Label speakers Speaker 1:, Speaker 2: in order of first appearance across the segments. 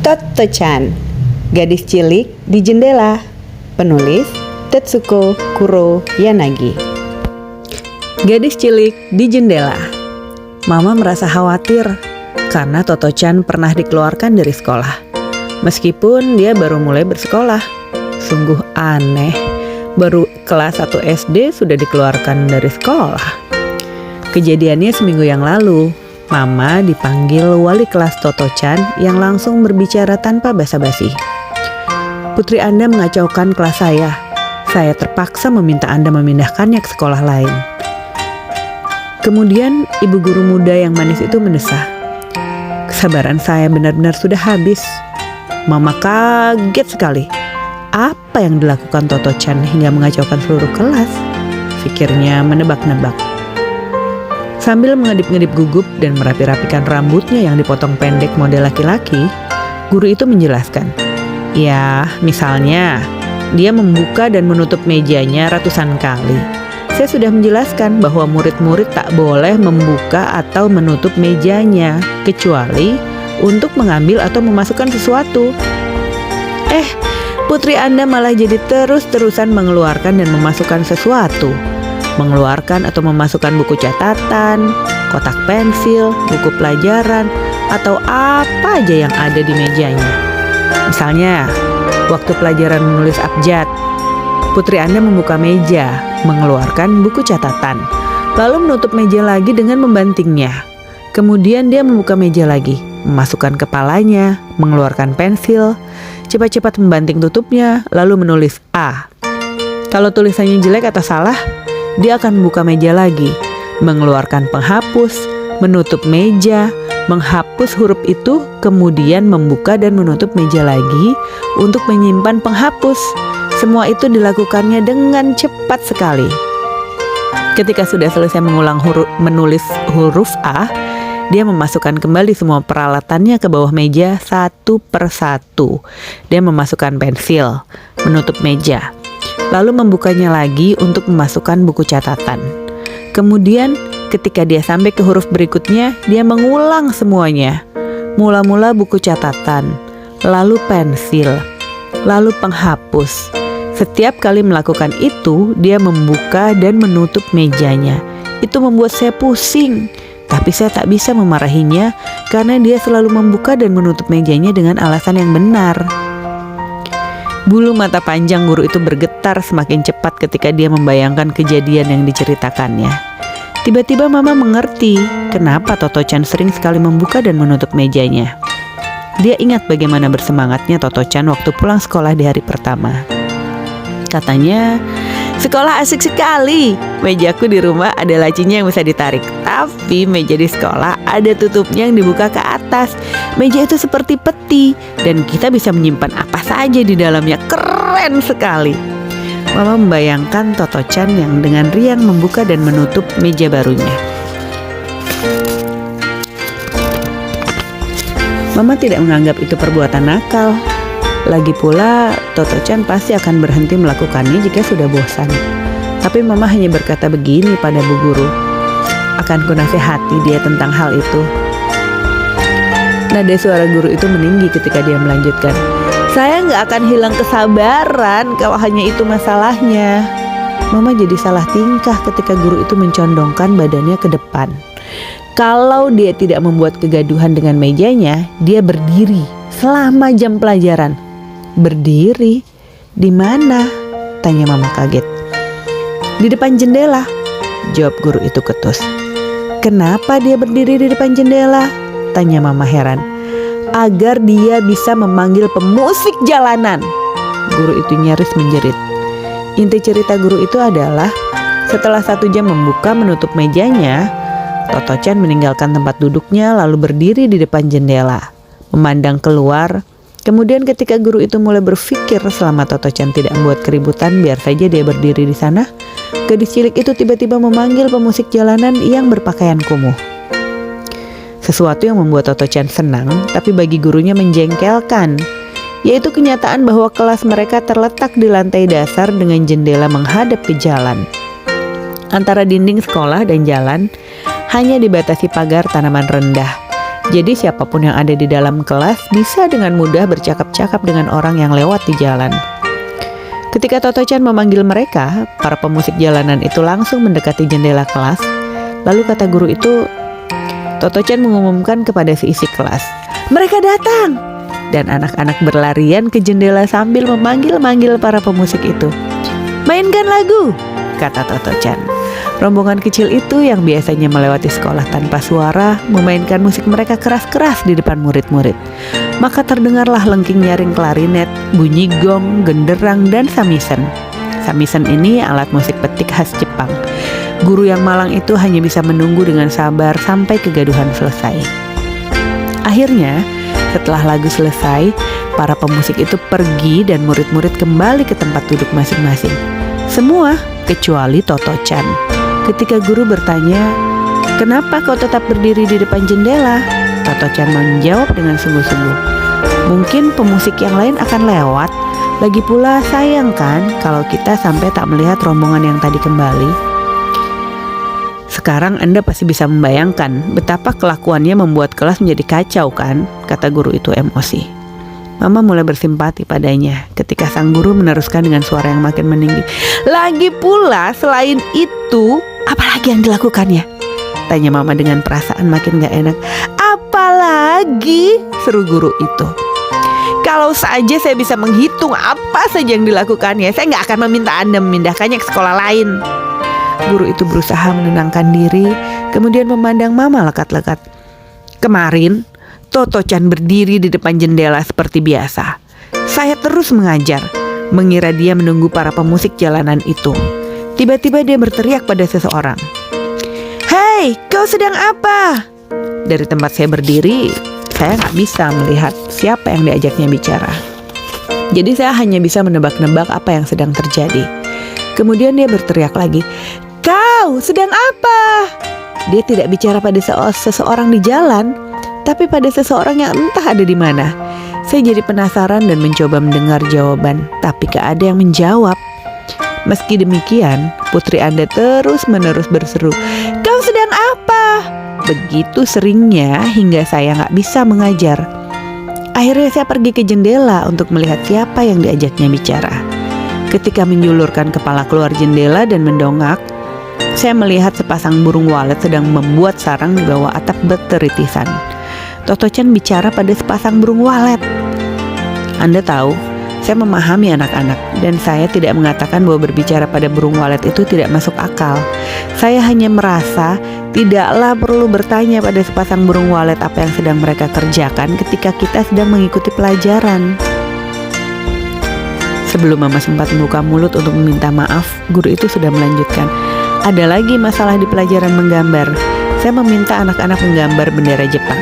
Speaker 1: Toto-chan, gadis cilik di jendela. Penulis Tetsuko Kuro Yanagi. Gadis cilik di jendela. Mama merasa khawatir karena Toto-chan pernah dikeluarkan dari sekolah. Meskipun dia baru mulai bersekolah. Sungguh aneh, baru kelas 1 SD sudah dikeluarkan dari sekolah. Kejadiannya seminggu yang lalu. Mama dipanggil wali kelas Toto-chan yang langsung berbicara tanpa basa-basi. Putri Anda mengacaukan kelas saya. Saya terpaksa meminta Anda memindahkannya ke sekolah lain. Kemudian ibu guru muda yang manis itu mendesah. Kesabaran saya benar-benar sudah habis. Mama kaget sekali. Apa yang dilakukan Toto-chan hingga mengacaukan seluruh kelas? Pikirnya menebak-nebak. Sambil mengedip-ngedip gugup dan merapi-rapikan rambutnya yang dipotong pendek model laki-laki, guru itu menjelaskan. Ya, misalnya, dia membuka dan menutup mejanya ratusan kali. Saya sudah menjelaskan bahwa murid-murid tak boleh membuka atau menutup mejanya, kecuali untuk mengambil atau memasukkan sesuatu. Putri Anda malah jadi terus-terusan mengeluarkan dan memasukkan sesuatu. Mengeluarkan atau memasukkan buku catatan, kotak pensil, buku pelajaran, atau apa aja yang ada di mejanya. Misalnya, waktu pelajaran menulis abjad, putri Anda membuka meja, mengeluarkan buku catatan, lalu menutup meja lagi dengan membantingnya. Kemudian dia membuka meja lagi, memasukkan kepalanya, mengeluarkan pensil, cepat-cepat membanting tutupnya, lalu menulis A. Kalau tulisannya jelek atau salah, dia akan membuka meja lagi, mengeluarkan penghapus, menutup meja, menghapus huruf itu, kemudian membuka dan menutup meja lagi untuk menyimpan penghapus. Semua itu dilakukannya dengan cepat sekali. Ketika sudah selesai menulis huruf A, dia memasukkan kembali semua peralatannya ke bawah meja satu persatu. Dia memasukkan pensil, menutup meja, lalu membukanya lagi untuk memasukkan buku catatan. Kemudian ketika dia sampai ke huruf berikutnya, dia mengulang semuanya. Mula-mula buku catatan, lalu pensil, lalu penghapus. Setiap kali melakukan itu, dia membuka dan menutup mejanya. Itu membuat saya pusing, tapi saya tak bisa memarahinya karena dia selalu membuka dan menutup mejanya dengan alasan yang benar. Bulu mata panjang guru itu bergetar semakin cepat ketika dia membayangkan kejadian yang diceritakannya. Tiba-tiba Mama mengerti kenapa Toto-chan sering sekali membuka dan menutup mejanya. Dia ingat bagaimana bersemangatnya Toto-chan waktu pulang sekolah di hari pertama. Katanya, "Sekolah asik sekali. Mejaku di rumah ada lacinya yang bisa ditarik. Tapi meja di sekolah ada tutupnya yang dibuka ke atas. Meja itu seperti peti dan kita bisa menyimpan apa saja di dalamnya. Keren sekali." Mama membayangkan Toto-chan yang dengan riang membuka dan menutup meja barunya. Mama tidak menganggap itu perbuatan nakal. Lagi pula, Toto-chan pasti akan berhenti melakukannya jika sudah bosan. Tapi Mama hanya berkata begini pada Bu Guru. Akan kunasihati dia tentang hal itu. Nada suara guru itu meninggi ketika dia melanjutkan. Saya nggak akan hilang kesabaran kalau hanya itu masalahnya. Mama jadi salah tingkah ketika guru itu mencondongkan badannya ke depan. Kalau dia tidak membuat kegaduhan dengan mejanya, dia berdiri selama jam pelajaran. Berdiri? Di mana? Tanya Mama kaget. Di depan jendela, jawab guru itu ketus. Kenapa dia berdiri di depan jendela? Tanya Mama heran. Agar dia bisa memanggil pemusik jalanan. Guru itu nyaris menjerit. Inti cerita guru itu adalah setelah 1 jam membuka menutup mejanya, Toto-chan meninggalkan tempat duduknya lalu berdiri di depan jendela, memandang keluar. Kemudian ketika guru itu mulai berpikir selama Toto-chan tidak membuat keributan, biar saja dia berdiri di sana, gadis cilik itu tiba-tiba memanggil pemusik jalanan yang berpakaian kumuh. Sesuatu yang membuat Toto-chan senang, tapi bagi gurunya menjengkelkan, yaitu kenyataan bahwa kelas mereka terletak di lantai dasar dengan jendela menghadap ke jalan. Antara dinding sekolah dan jalan hanya dibatasi pagar tanaman rendah. Jadi siapapun yang ada di dalam kelas bisa dengan mudah bercakap-cakap dengan orang yang lewat di jalan. Ketika Toto-chan memanggil mereka, para pemusik jalanan itu langsung mendekati jendela kelas. Lalu kata guru itu, Toto-chan mengumumkan kepada seisi kelas, "Mereka datang!" Dan anak-anak berlarian ke jendela sambil memanggil-manggil para pemusik itu. "Mainkan lagu!" kata Toto-chan. Rombongan kecil itu yang biasanya melewati sekolah tanpa suara memainkan musik mereka keras-keras di depan murid-murid. Maka terdengarlah lengking nyaring klarinet, bunyi gong, genderang, dan samisen. Samisen ini alat musik petik khas Jepang. Guru yang malang itu hanya bisa menunggu dengan sabar sampai kegaduhan selesai. Akhirnya, setelah lagu selesai, para pemusik itu pergi dan murid-murid kembali ke tempat duduk masing-masing. Semua kecuali Toto-chan. Ketika guru bertanya, "Kenapa kau tetap berdiri di depan jendela?" Toto-chan menjawab dengan sungguh-sungguh, "Mungkin pemusik yang lain akan lewat. Lagi pula sayang kan kalau kita sampai tak melihat rombongan yang tadi kembali." Sekarang Anda pasti bisa membayangkan betapa kelakuannya membuat kelas menjadi kacau kan, kata guru itu emosi. Mama mulai bersimpati padanya ketika sang guru meneruskan dengan suara yang makin meninggi. "Lagi pula selain itu, apalagi yang dilakukannya?" tanya Mama dengan perasaan makin gak enak. "Apalagi?" seru guru itu. "Kalau saja saya bisa menghitung apa saja yang dilakukannya, saya gak akan meminta Anda memindahkannya ke sekolah lain." Guru itu berusaha menenangkan diri, kemudian memandang Mama lekat-lekat. "Kemarin Toto-chan berdiri di depan jendela seperti biasa. Saya terus mengajar, mengira dia menunggu para pemusik jalanan itu. Tiba-tiba dia berteriak pada seseorang, 'Hei, kau sedang apa?' Dari tempat saya berdiri, saya nggak bisa melihat siapa yang diajaknya bicara. Jadi saya hanya bisa menebak-nebak apa yang sedang terjadi. Kemudian dia berteriak lagi, 'Kau sedang apa?' Dia tidak bicara pada seseorang di jalan, tapi pada seseorang yang entah ada di mana. Saya jadi penasaran dan mencoba mendengar jawaban, tapi gak ada yang menjawab. Meski demikian, putri Anda terus-menerus berseru, 'Kau sedang apa?' Begitu seringnya hingga saya gak bisa mengajar. Akhirnya saya pergi ke jendela untuk melihat siapa yang diajaknya bicara. Ketika menjulurkan kepala keluar jendela dan mendongak, saya melihat sepasang burung walet sedang membuat sarang di bawah atap berteritisan. Toto-chan bicara pada sepasang burung walet. Anda tahu, saya memahami anak-anak dan saya tidak mengatakan bahwa berbicara pada burung walet itu tidak masuk akal. Saya hanya merasa tidaklah perlu bertanya pada sepasang burung walet apa yang sedang mereka kerjakan ketika kita sedang mengikuti pelajaran. Sebelum Mama sempat membuka mulut untuk meminta maaf, guru itu sudah melanjutkan. "Ada lagi masalah di pelajaran menggambar. Saya meminta anak-anak menggambar bendera Jepang.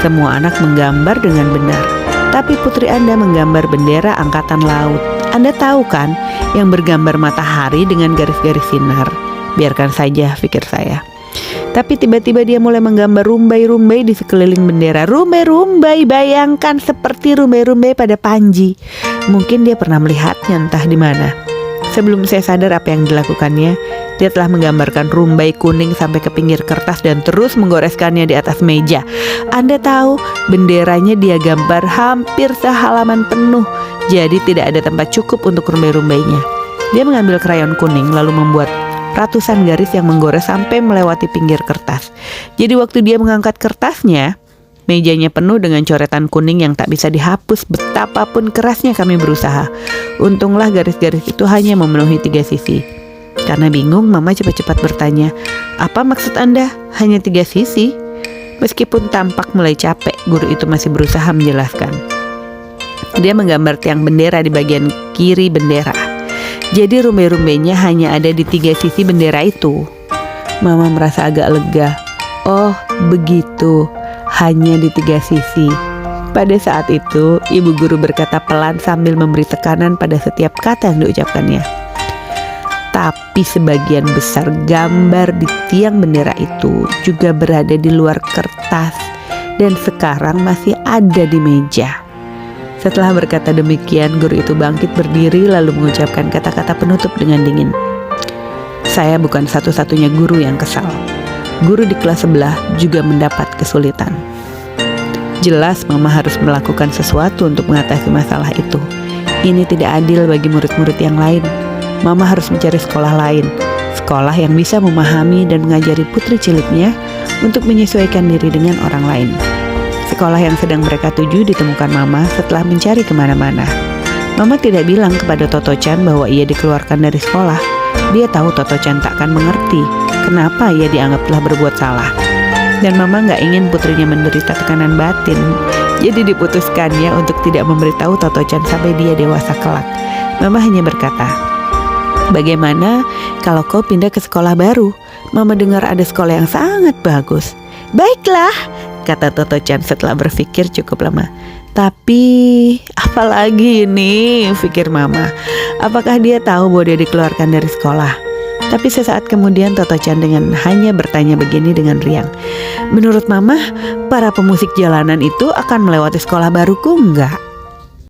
Speaker 1: Semua anak menggambar dengan benar. Tapi putri Anda menggambar bendera angkatan laut. Anda tahu kan, yang bergambar matahari dengan garis-garis sinar. Biarkan saja, pikir saya. Tapi tiba-tiba dia mulai menggambar rumbai-rumbai di sekeliling bendera. Rumbai-rumbai, bayangkan seperti rumbai-rumbai pada panji. Mungkin dia pernah melihatnya entah di mana. Sebelum saya sadar apa yang dilakukannya, dia telah menggambarkan rumbai kuning sampai ke pinggir kertas dan terus menggoreskannya di atas meja. Anda tahu, benderanya dia gambar hampir sehalaman penuh, jadi tidak ada tempat cukup untuk rumbai-rumbainya. Dia mengambil krayon kuning lalu membuat ratusan garis yang menggores sampai melewati pinggir kertas. Jadi waktu dia mengangkat kertasnya, mejanya penuh dengan coretan kuning yang tak bisa dihapus betapapun kerasnya kami berusaha. Untunglah garis-garis itu hanya memenuhi 3 sisi. Karena bingung, Mama cepat-cepat bertanya, "Apa maksud Anda? Hanya 3 sisi?" Meskipun tampak mulai capek, guru itu masih berusaha menjelaskan. Dia menggambar tiang bendera di bagian kiri bendera. Jadi rumbai-rumbainya hanya ada di 3 sisi bendera itu. Mama merasa agak lega. Oh, begitu. Hanya di 3 sisi. Pada saat itu, ibu guru berkata pelan sambil memberi tekanan pada setiap kata yang diucapkannya. Tapi sebagian besar gambar di tiang bendera itu juga berada di luar kertas dan sekarang masih ada di meja. Setelah berkata demikian, guru itu bangkit berdiri lalu mengucapkan kata-kata penutup dengan dingin. Saya bukan satu-satunya guru yang kesal. Guru di kelas sebelah juga mendapat kesulitan. Jelas Mama harus melakukan sesuatu untuk mengatasi masalah itu. Ini tidak adil bagi murid-murid yang lain. Mama harus mencari sekolah lain, sekolah yang bisa memahami dan mengajari putri ciliknya untuk menyesuaikan diri dengan orang lain. Sekolah yang sedang mereka tuju ditemukan Mama setelah mencari kemana-mana. Mama tidak bilang kepada Toto-chan bahwa ia dikeluarkan dari sekolah. Dia tahu Toto-chan tak akan mengerti kenapa ia dianggap telah berbuat salah. Dan Mama nggak ingin putrinya menderita tekanan batin. Jadi diputuskannya untuk tidak memberitahu Toto-chan sampai dia dewasa kelak. Mama hanya berkata, "Bagaimana kalau kau pindah ke sekolah baru? Mama dengar ada sekolah yang sangat bagus." "Baiklah," kata Toto-chan setelah berpikir cukup lama. "Tapi apalagi ini?" pikir Mama. Apakah dia tahu bahwa dia dikeluarkan dari sekolah? Tapi sesaat kemudian Toto-chan dengan hanya bertanya begini dengan riang, "Menurut Mama, para pemusik jalanan itu akan melewati sekolah baruku enggak?"